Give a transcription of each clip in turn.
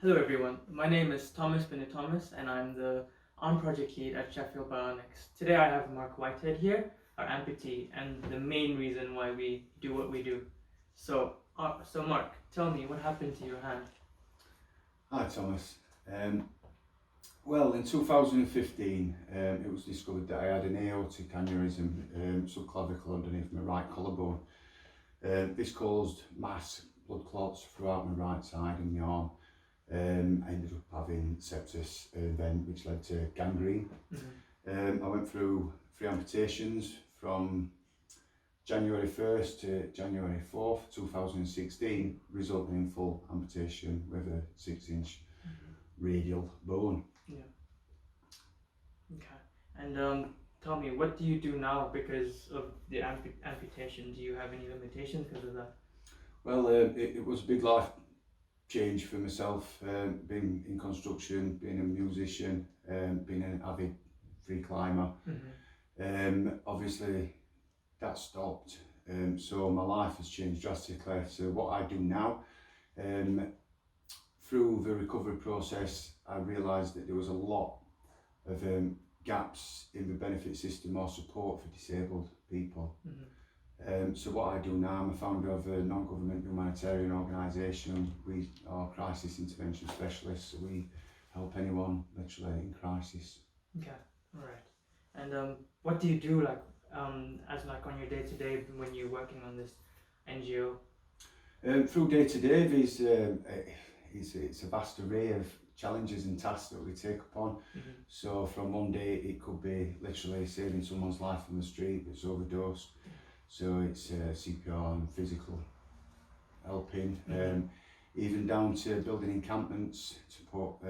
Hello everyone, my name is Thomas Bennett Thomas and I'm the On Project Lead at Sheffield Bionics. Today I have Mark Whitehead here, our amputee, and the main reason why we do what we do. So Mark, tell me, what happened to your hand? Hi Thomas. Well, in 2015 it was discovered that I had an aortic aneurysm, subclavicle underneath my right collarbone. This caused mass blood clots throughout my right side and my arm. I ended up having sepsis then, which led to gangrene. I went through 3 amputations from January 1st to January 4th, 2016, resulting in full amputation with a 6-inch radial bone. Yeah. Okay. And tell me, what do you do now because of the amputation? Do you have any limitations because of that? Well, it was a big life change for myself, being in construction, being a musician, being an avid free climber. Obviously that stopped, so my life has changed drastically. So what I do now, through the recovery process, I realised that there was a lot of gaps in the benefit system or support for disabled people. So what I do now, I'm a founder of a non-government humanitarian organisation. We are crisis intervention specialists, so we help anyone literally in crisis. Okay, all right. And what do you do as on your day-to-day when you're working on this NGO? Through day-to-day, it's a vast array of challenges and tasks that we take upon. So from one day it could be literally saving someone's life on the street that's overdosed. So it's CPR and physical helping, even down to building encampments to put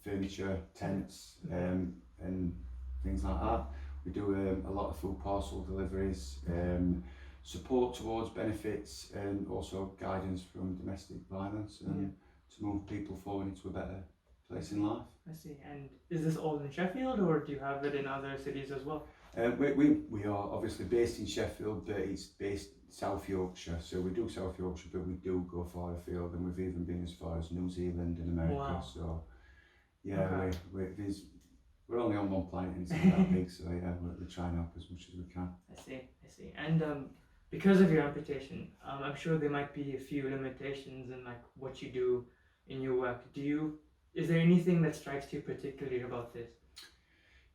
furniture, tents, and things like that. We do a lot of food parcel deliveries, support towards benefits, and also guidance from domestic violence, and to move people forward into a better place in life. I see. And is this all in Sheffield, or do you have it in other cities as well? We are obviously based in Sheffield, but it's based South Yorkshire, so we do South Yorkshire, but we do go far afield, and we've even been as far as New Zealand and America. Wow. So yeah, okay. We're only on one planet and it's not that big, so yeah, we try and help as much as we can. I see. And because of your amputation, I'm sure there might be a few limitations in what you do in your work. Is there anything that strikes you particularly about this?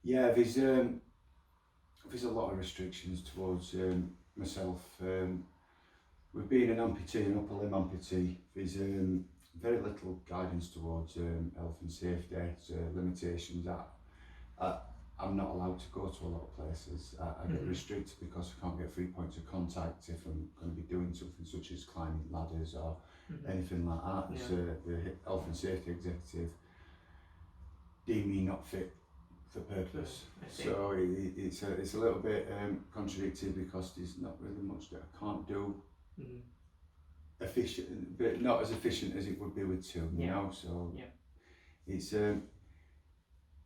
Yeah, there's a lot of restrictions towards myself. With being an amputee, an upper limb amputee, there's very little guidance towards health and safety. So limitations that I'm not allowed to go to a lot of places. I get restricted because I can't get 3 points of contact if I'm going to be doing something such as climbing ladders or anything like that. Yeah. So the health and safety executive deem me not fit for purpose. So it's a little bit contradictory because there's not really much that I can't do efficient, but not as efficient as it would be with 2, you know. So it's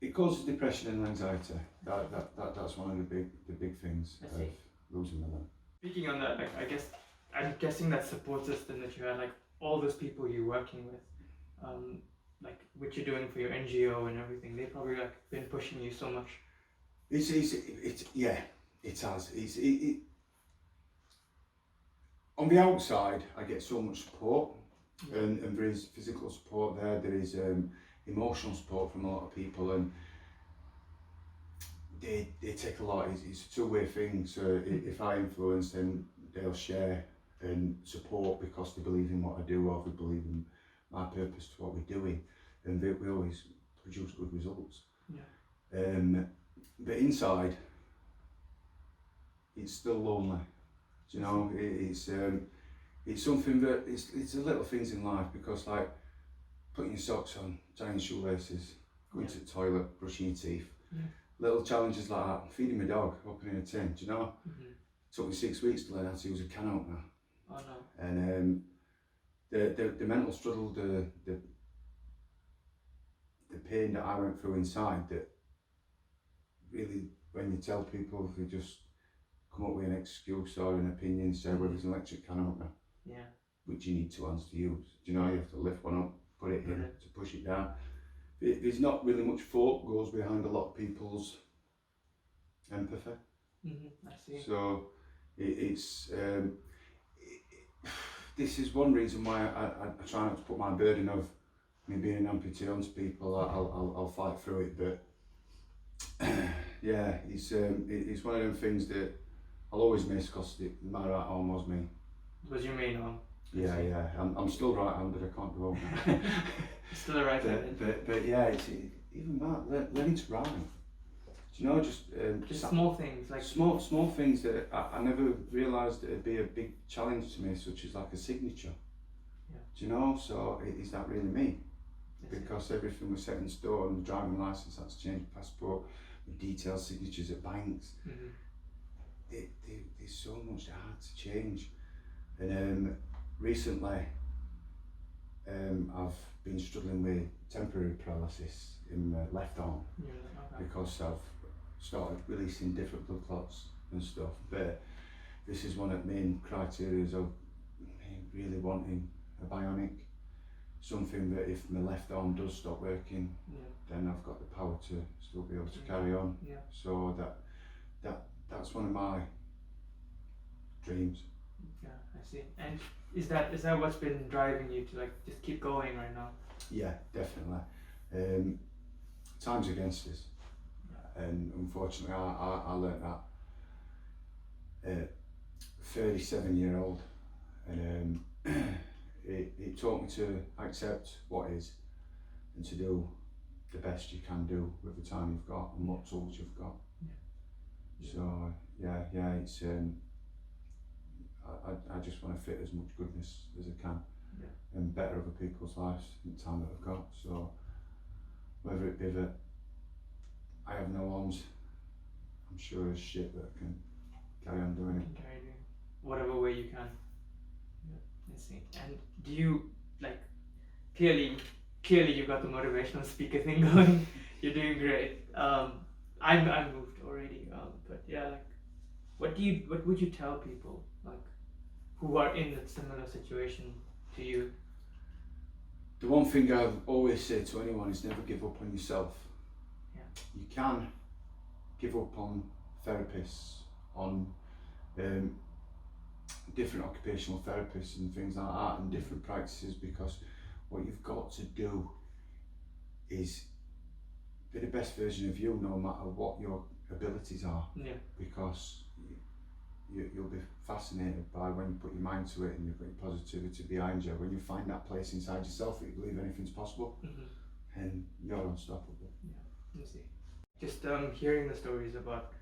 it causes depression and anxiety. That's one of the big things of losing the limb. Speaking on that, I'm guessing that support system that you had, all those people you're working with, what you're doing for your NGO and everything, they've probably been pushing you so much. It has. On the outside, I get so much support, and there is physical support there. There is emotional support from a lot of people, and they take a lot. It's a two-way thing. So if I influence, then they'll share and support because they believe in what I do, or they believe in my purpose to what we're doing, and we always produce good results. But inside, it's still lonely. You know, it's something that it's the little things in life, because putting your socks on, tying shoelaces, going to the toilet, brushing your teeth, little challenges like that. Feeding my dog, opening a tin. Do you know? It took me 6 weeks to learn how to use a can opener. Oh no. And the mental struggle, the pain that I went through inside, that really, when you tell people, they just come up with an excuse or an opinion, say, well, there's an electric can opener, which you need 2 hands to use. Do you know, you have to lift one up, put it in, to push it down. There's not really much thought goes behind a lot of people's empathy. I see. So this is one reason why I try not to put my burden of me being an amputee onto people. I'll fight through it, but yeah, it's one of them things that I'll always miss because my right arm was me. Was your main arm? Yeah. I'm still right-handed. I can't go now. Still a right-handed. But yeah, it's even that learning to ride. Do you know, just small things like small things that I never realised it'd be a big challenge to me, such as like a signature. Yeah. Do you know? So is that really me? Because everything was set in stone. The driving licence had to change, passport, with detailed signatures at banks. There's so much that had to change. And recently, I've been struggling with temporary paralysis in my left arm because I've started releasing different blood clots and stuff. But this is one of the main criteria of really wanting a bionic, something that if my left arm does stop working, then I've got the power to still be able to carry on. So that's one of my dreams. Yeah, I see. And is that what's been driving you to like just keep going right now? Yeah, definitely. Time's against us, and unfortunately I learnt that 37-year-old, and it taught me to accept what is and to do the best you can do with the time you've got and what tools you've got. So yeah, it's I just want to fit as much goodness as I can and better other people's lives in the time that I've got. So whether it be that I have no arms, I'm sure there's shit that I can carry on doing it. Whatever way you can. I see. And do you like clearly you've got the motivational speaker thing going. You're doing great. I'm moved already. But yeah, like what would you tell people like who are in a similar situation to you? The one thing I've always said to anyone is never give up on yourself. You can give up on therapists, on different occupational therapists and things like that, and different practices, because what you've got to do is be the best version of you, no matter what your abilities are. Because you'll be fascinated by when you put your mind to it and you've got your positivity behind you. When you find that place inside yourself that you believe anything's possible, and you're unstoppable. I see. Just hearing the stories about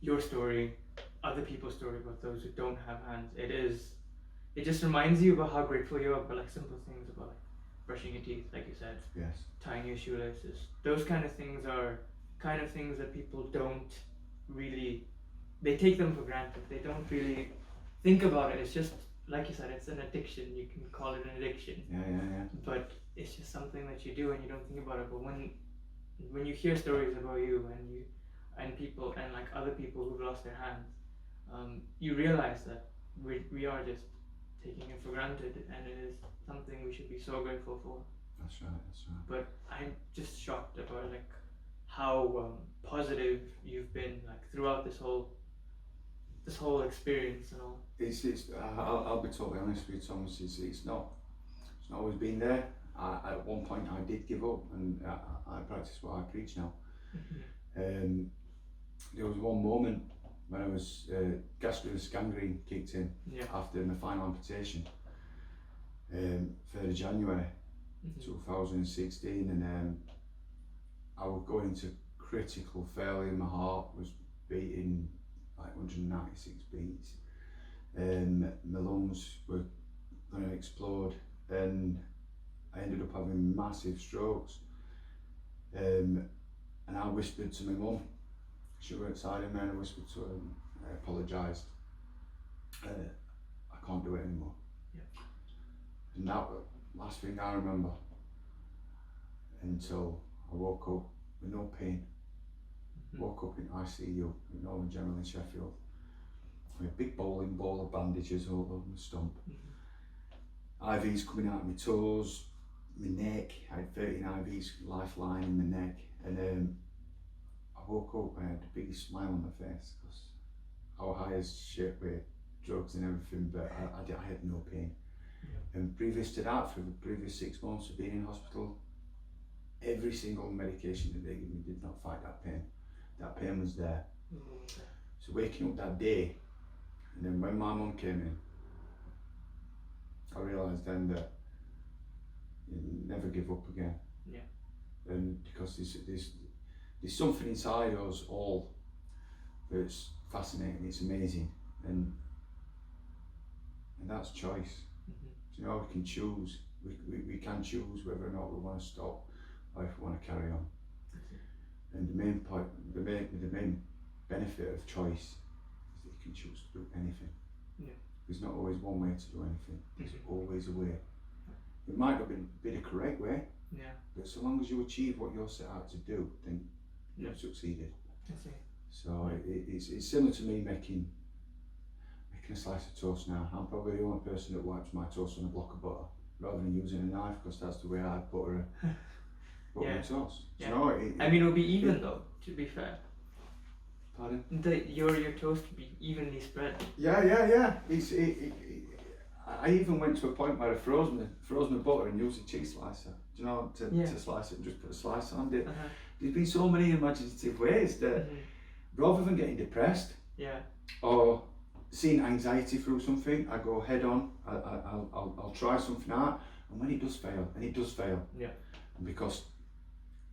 your story, other people's story about those who don't have hands, it just reminds you about how grateful you are for like simple things about like brushing your teeth, like you said, tying your shoelaces. Those kind of things are kind of things that people don't really, they take them for granted. They don't really think about it. It's just, like you said, it's an addiction. You can call it an addiction. But it's just something that you do and you don't think about it. But when you hear stories about you and people and like other people who've lost their hands, you realize that we are just taking it for granted, and it is something we should be so grateful for. That's right. But I'm just shocked about like how positive you've been like throughout this whole experience and all. I'll be totally honest with you, Thomas. It's not always been there. At one point I did give up, and I practice what I preach now. There was one moment when I was gastritis gangrene kicked in after my final amputation, 3rd of January 2016, and I was going into critical failure. My heart was beating like 196 beats, and my lungs were going to explode, and I ended up having massive strokes. And I whispered to my mum, she was outside of me, and I whispered to her, I apologised. I can't do it anymore. And that was the last thing I remember until I woke up with no pain. Woke up in ICU at Northern General in Sheffield with a big bowling ball of bandages all over my stump. IVs coming out of my toes, my neck. I had 13 IVs, lifeline in my neck, and I woke up. I had the biggest smile on my face because I was high as shit with drugs and everything, but I had no pain. Yeah. And previous to that, for the previous 6 months of being in hospital, every single medication that they gave me did not fight that pain. That pain was there. Okay. So waking up that day, and then when my mum came in, I realised then that you never give up again. Yeah. And because there's something inside us all that's fascinating, it's amazing, and that's choice. You know, we can choose. We can choose whether or not we want to stop or if we want to carry on. And the main point, the main benefit of choice is that you can choose to do anything. Yeah. There's not always one way to do anything. There's always a way. It might not be the correct way, Yeah. but so long as you achieve what you're set out to do, then you've succeeded. I see. So it's similar to me making a slice of toast now. I'm probably the only person that wipes my toast on a block of butter rather than using a knife, because that's the way I butter Yeah. my toast. Yeah. You know, I mean, it'll be even though, to be fair. Pardon? Your toast to be evenly spread. Yeah. I even went to a point where I froze my butter and used a cheese slicer. Do you know, to slice it and just put a slice on it. There's been so many imaginative ways that rather than getting depressed, or seeing anxiety through something, I go head on. I'll try something out, and when it does fail, and and because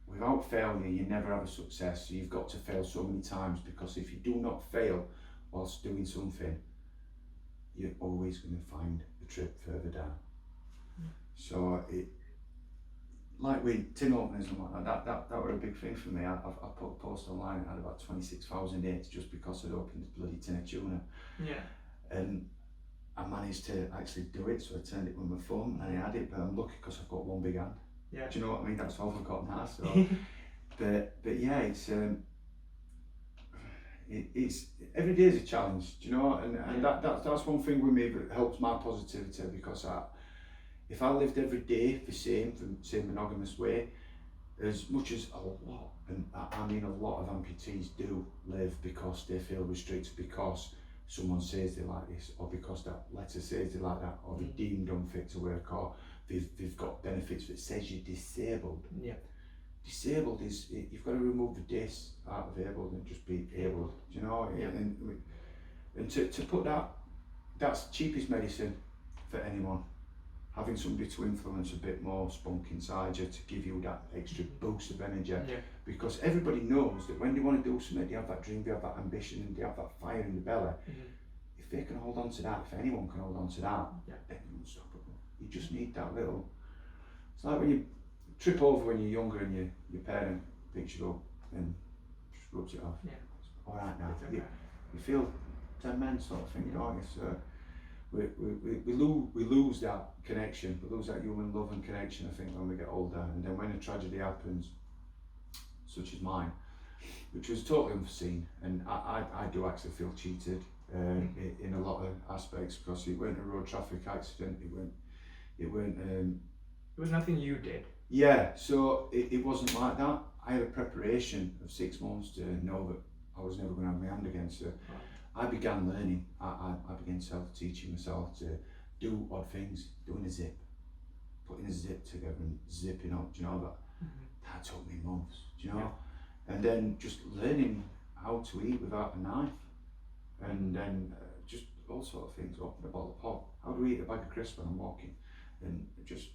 without failure you never have a success. So you've got to fail so many times, because if you do not fail whilst doing something, you're always going to find a trip further down. So like with tin openers and like that were a big thing for me. I put a post online and had about 26,000 hits just because I'd opened this bloody tin of tuna. Yeah. And I managed to actually do it, so I turned it with my phone and I had it, but I'm lucky because I've got one big hand. Yeah. Do you know what I mean? That's all I've got now. So, but yeah, it's every day is a challenge. Do you know? And that's one thing with me that helps my positivity, because if I lived every day the same monogamous way, as much as a lot, and I mean a lot of amputees do live because they feel restricted because someone says they like this, or because that letter says they like that, or they're deemed unfit to work, or they've got benefits that says you're disabled. Yeah. Disabled is, you've got to remove the dis out of able and just be able. Do you know? Yeah. And to put that's cheapest medicine for anyone. Having somebody to influence a bit more spunk inside you to give you that extra boost of energy. Yeah. Because everybody knows that when they want to do something, they have that dream, they have that ambition, and they have that fire in the belly. If they can hold on to that, if anyone can hold on to that, then you're unstoppable. You just need that little. It's like when you trip over when you're younger and your parent picks you up and just rubs it off. Yeah. All right now. Okay. You feel 10 men sort of thing, don't you? So we lose that connection, we lose that human love and connection, I think, when we get older. And then when a tragedy happens, such as mine, which was totally unforeseen, and I do actually feel cheated in a lot of aspects, because it weren't a road traffic accident, it was nothing you did. Yeah, so it wasn't like that. I had a preparation of 6 months to know that I was never going to have my hand again. So I began learning. I began self-teaching myself to do odd things, doing a zip, putting a zip together and zipping up. Do you know that? That took me months. Do you know? Yeah. And then just learning how to eat without a knife, and then just all sort of things. Open a bottle of pop. How do I eat a bag of crisps when I'm walking? And just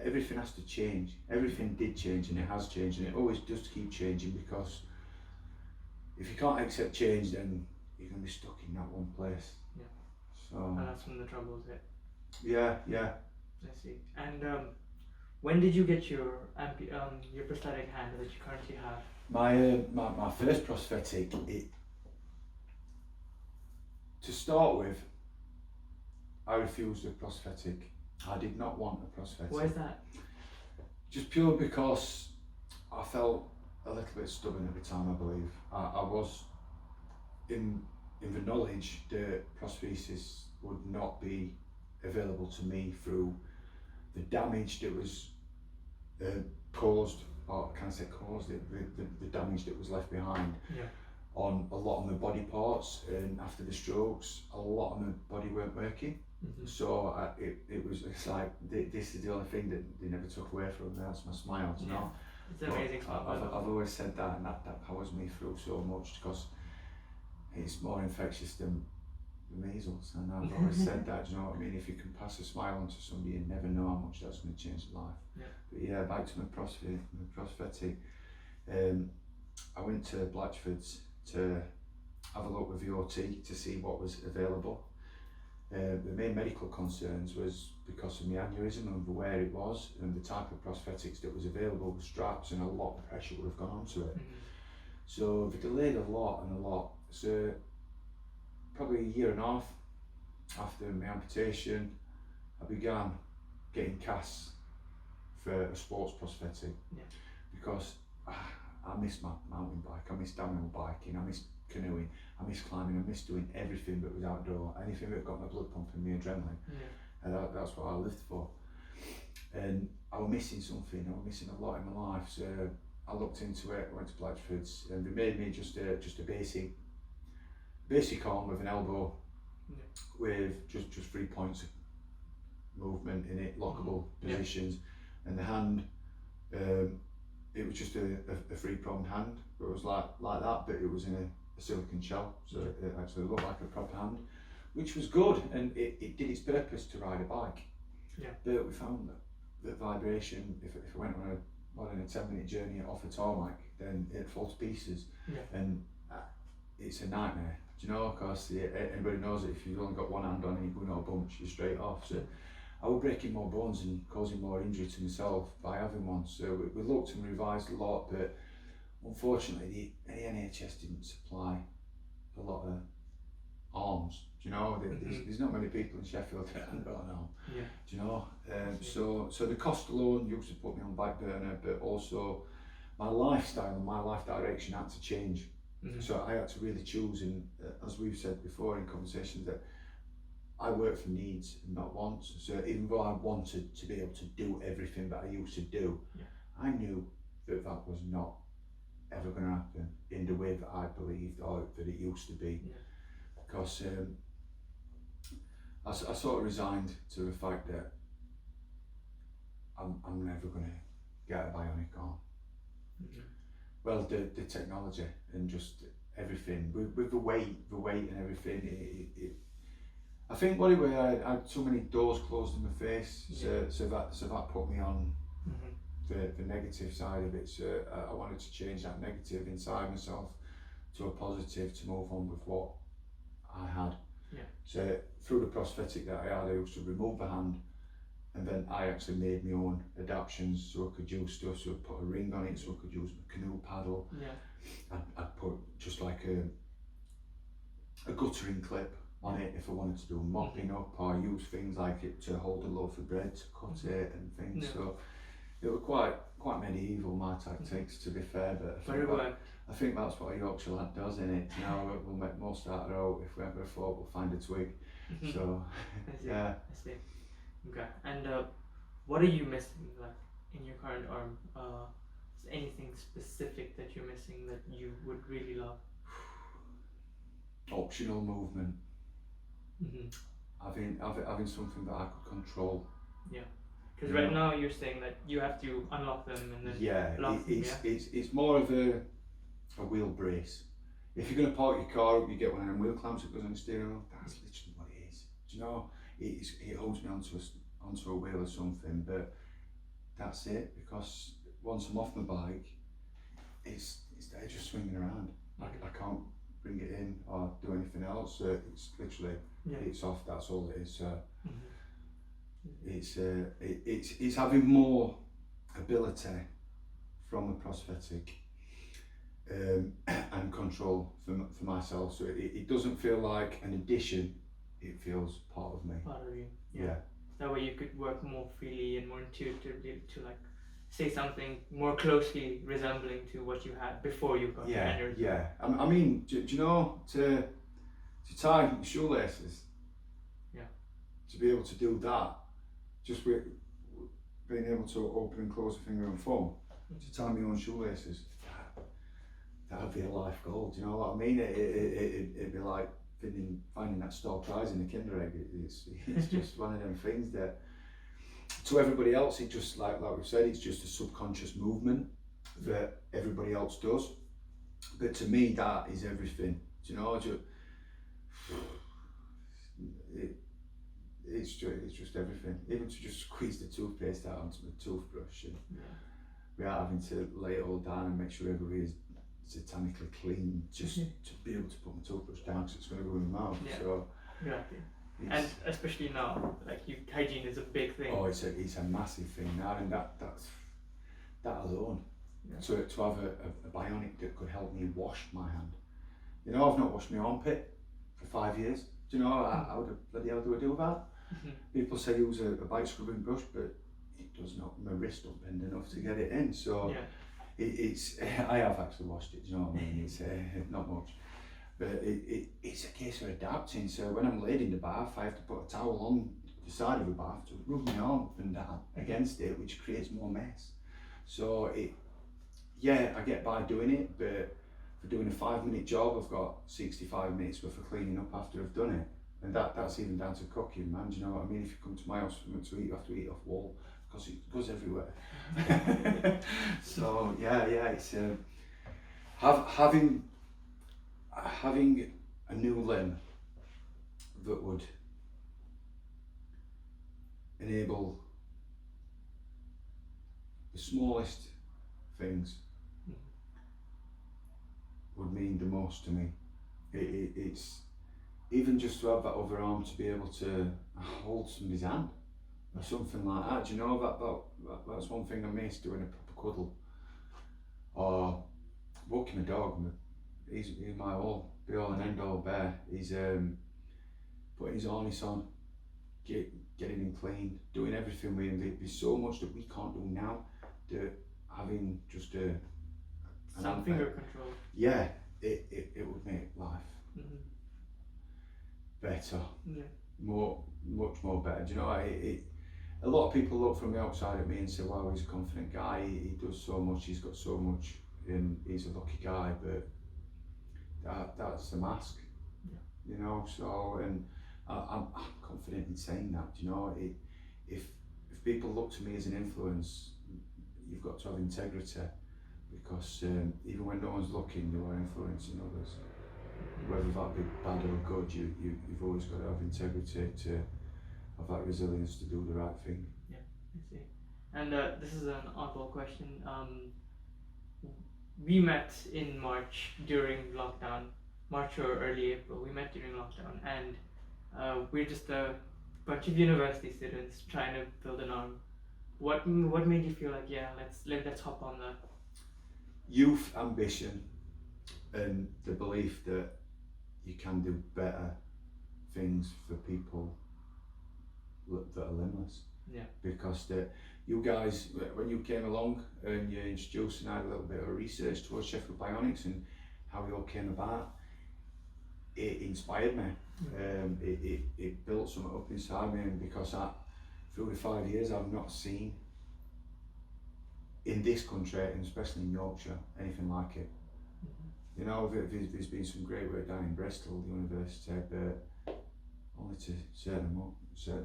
everything has to change. Everything did change, and it has changed, and it always does keep changing, because if you can't accept change, then you're going to be stuck in that one place. Yeah. So. And that's when the trouble is it. Yeah. I see. And when did you get your prosthetic hand that you currently have? My first prosthetic, to start with, I refused a prosthetic. I did not want a prosthetic. Why is that? Just pure because I felt a little bit stubborn at the time, I believe. I was in the knowledge that prosthesis would not be available to me through the damage that was caused, or can I say caused, the damage that was left behind on a lot of my body parts, and after the strokes a lot of my body weren't working. So it's like this is the only thing that they never took away from me. That's my smile, you know. It's an amazing smile. I've always said that, and that powers me through so much, because it's more infectious than the measles, and I've always said that, you know what I mean. If you can pass a smile on to somebody, you never know how much that's going to change their life. But yeah, back to my prosthetic. I went to Blatchford's to have a look with the OT to see what was available. The main medical concerns was because of my aneurysm and where it was, and the type of prosthetics that was available with straps, and a lot of pressure would have gone onto it. So they delayed a lot. So probably a year and a half after my amputation, I began getting casts for a sports prosthetic, because I miss my mountain bike, I miss downhill biking, I miss canoeing, I miss climbing, I miss doing everything that was outdoor, anything that got my blood pumping, me adrenaline, and that's what I lived for. And I was missing something, I was missing a lot in my life, so I looked into it, went to Blatchford's, and they made me just a basic arm with an elbow, with just 3 points of movement in it, lockable positions, and the hand, it was just a three-pronged hand, but it was like that, but it was in a silicone shell, so it actually looked like a proper hand, which was good, and it did its purpose to ride a bike. But we found that vibration, if I went on more than a 10-minute journey off a tarmac, then it'd fall to pieces, and it's a nightmare, do you know, because everybody knows that if you've only got one hand on and you're going to a bunch, you're straight off. So I was breaking more bones and causing more injury to myself by having one. So we looked and revised a lot, but unfortunately the NHS didn't supply a lot of arms. Do you know, there's not many people in Sheffield that haven't got an arm. Do you know? So the cost alone used to put me on back burner, but also my lifestyle and my life direction had to change. So I had to really choose, and as we've said before in conversations, that I work for needs and not wants. So even though I wanted to be able to do everything that I used to do, I knew that was not ever going to happen in the way that I believed or that it used to be. Because I sort of resigned to the fact that I'm never going to get a bionic arm. Well, the technology and just everything with the weight and everything, I think what it was, I had so many doors closed in my face, so that put me on the negative side of it. So I wanted to change that negative inside myself to a positive, to move on with what I had. So through the prosthetic that I had, I used to remove the hand, and then I actually made my own adaptations, so I could use stuff. So I put a ring on it, so I could use my canoe paddle. I'd put just like a guttering clip on it if I wanted to do mopping up, or use things like it to hold a loaf of bread, to cut it and things. So it was quite medieval, my tactics, to be fair, but I think that's what a Yorkshire lad does, in it. Now we'll make most out of it out. If we ever thought, we'll find a twig. So I see. Okay, and what are you missing, like, in your current arm? Is anything specific that you're missing that you would really love? Optional movement. Having something that I could control. Because right now you're saying that you have to unlock them and then lock them. It's more of a wheel brace. If you're going to park your car up, you get one of them wheel clamps that goes on the steering wheel. That's literally what it is. Do you know? It holds me onto a wheel or something, but that's it, because once I'm off my bike, it's there just swinging around. I can't bring it in or do anything else. It's literally it's off. That's all it is. It's having more ability from the prosthetic and control for myself. So it doesn't feel like an addition. It feels part of me. Part of you. That way you could work more freely and more intuitively to, like, say something more closely resembling to what you had before you got your aneurysm. I mean, do you know, to tie shoelaces, to be able to do that, just with being able to open and close a finger and thumb, to tie my own shoelaces, that'd be a life goal. Do you know what I mean? It'd be like finding that store prize in a Kinder egg. It's just one of them things that, to everybody else, it just like we've said, it's just a subconscious movement that everybody else does. But to me, that is everything. Do you know? It's just everything. Even to just squeeze the toothpaste out onto the toothbrush and without having to lay it all down and make sure everybody is satanically clean, just to be able to put my toothbrush down because it's going to go in my mouth. Yeah. So Exactly. And especially now, like hygiene is a big thing. oh, it's a massive thing now, and that alone, to have a bionic that could help me wash my hand. You know, I've not washed my armpit for 5 years. Do you know how the bloody hell do I do that? People say use a bite scrubbing brush, but it does not. My wrist don't bend enough to get it in. So it's I have actually washed it. Do you know what I mean? It's not much. But it's a case of adapting. So when I'm laid in the bath, I have to put a towel on the side of the bath to rub my arm up and down against it, which creates more mess. So I get by doing it, but for doing a 5-minute job, I've got 65 minutes worth of cleaning up after I've done it. And that's even down to cooking, man. Do you know what I mean? If you come to my house to eat, you have to eat off wall because it goes everywhere. So it's having a new limb that would enable the smallest things would mean the most to me. It's even just to have that other arm to be able to hold somebody's hand or something like that. Do you know that's one thing I miss, doing a proper cuddle or walking a dog. He's my all be all and end all bear. He's putting his harness on, getting him clean, doing everything with him. There's so much that we can't do now. That having just some finger control. Yeah, it would make life better. Yeah. Much more better. Do you know, a lot of people look from the outside at me and say, wow, he's a confident guy, he does so much, he's got so much, and he's a lucky guy, but that's the mask. You know, so, and I'm confident in saying that. You know, if people look to me as an influence, you've got to have integrity, because even when no one's looking, you are influencing others. Whether that be bad or good, you've always got to have integrity to have that resilience to do the right thing. Yeah, I see. And this is an oddball question. We met in March during lockdown, March or early April. We met during lockdown, and we're just a bunch of university students trying to build an arm. What made you feel like, let's hop on that? Youth, ambition, and the belief that you can do better things for people that are limbless. Yeah. Because you guys, when you came along and you introduced, and I had a little bit of research towards Sheffield Bionics and how it all came about, it inspired me. It built something up inside me, and because through the 5 years I've not seen in this country, and especially in Yorkshire, anything like it. You know, there's been some great work down in Bristol University, but only to certain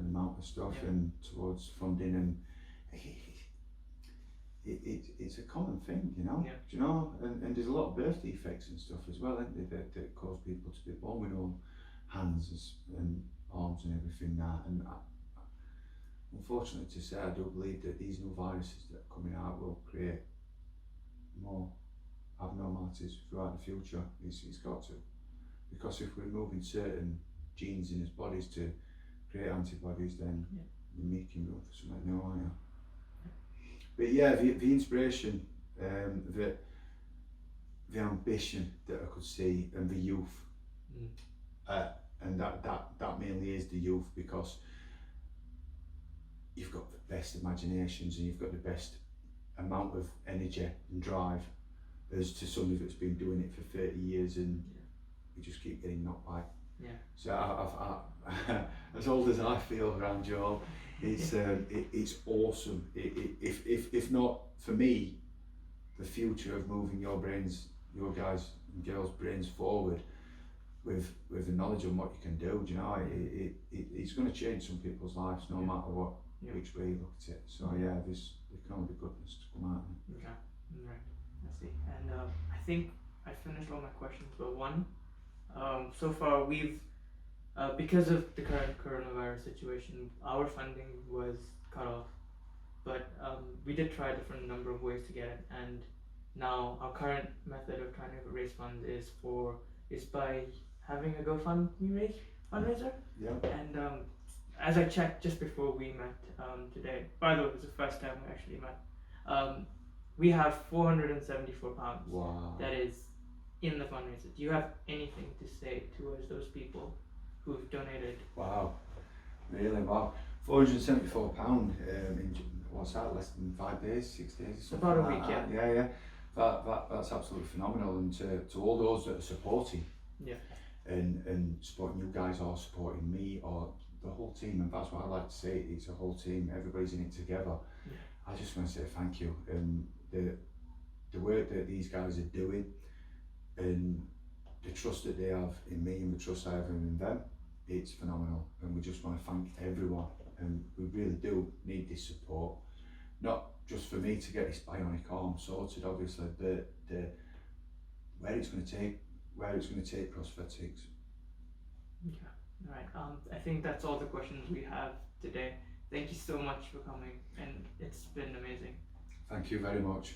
amount of stuff and towards funding, and it's a common thing, you know. Do you know? And there's a lot of birth defects and stuff as well, isn't there, that cause people to be born with no hands and arms and everything now. And unfortunately to say, I do believe that these new viruses that are coming out will create more abnormalities throughout the future. It's got to, because if we're moving certain genes in his bodies to create antibodies, then you're making room for something new, aren't you? But yeah, the inspiration, the ambition that I could see, and the youth, and that mainly is the youth, because you've got the best imaginations and you've got the best amount of energy and drive, as to somebody that's been doing it for 30 years and we just keep getting knocked back. So I as old as I feel around you all, It's awesome. If not for me, the future of moving your guys and girls' brains forward with the knowledge of what you can do, do you know, it's going to change some people's lives no matter what, which way you look at it. So yeah, there can only be goodness to come out of it. Okay, right, I see. And I think I finished all my questions but one. So far we've, because of the current coronavirus situation, our funding was cut off, but we did try a different number of ways to get it, and now our current method of trying to raise funds is by having a GoFundMe fundraiser. Yeah. And as I checked just before we met today, by the way, it was the first time we actually met. We have £474. Wow. That is in the fundraiser. Do you have anything to say towards those people who've donated? Wow, really, wow. £474 in what's that? Less than 5 days, 6 days, something about a like week, that. Yeah. That's absolutely phenomenal, and to all those that are supporting, and supporting you guys or supporting me or the whole team, and that's what I like to say. It's a whole team. Everybody's in it together. Yeah. I just want to say thank you, and the work that these guys are doing, and the trust that they have in me and the trust I have in them, it's phenomenal. And we just want to thank everyone, and we really do need this support, not just for me to get this bionic arm sorted, obviously, but where it's going to take prosthetics. Okay. All right. I think that's all the questions we have today. Thank you so much for coming, and it's been amazing. Thank you very much.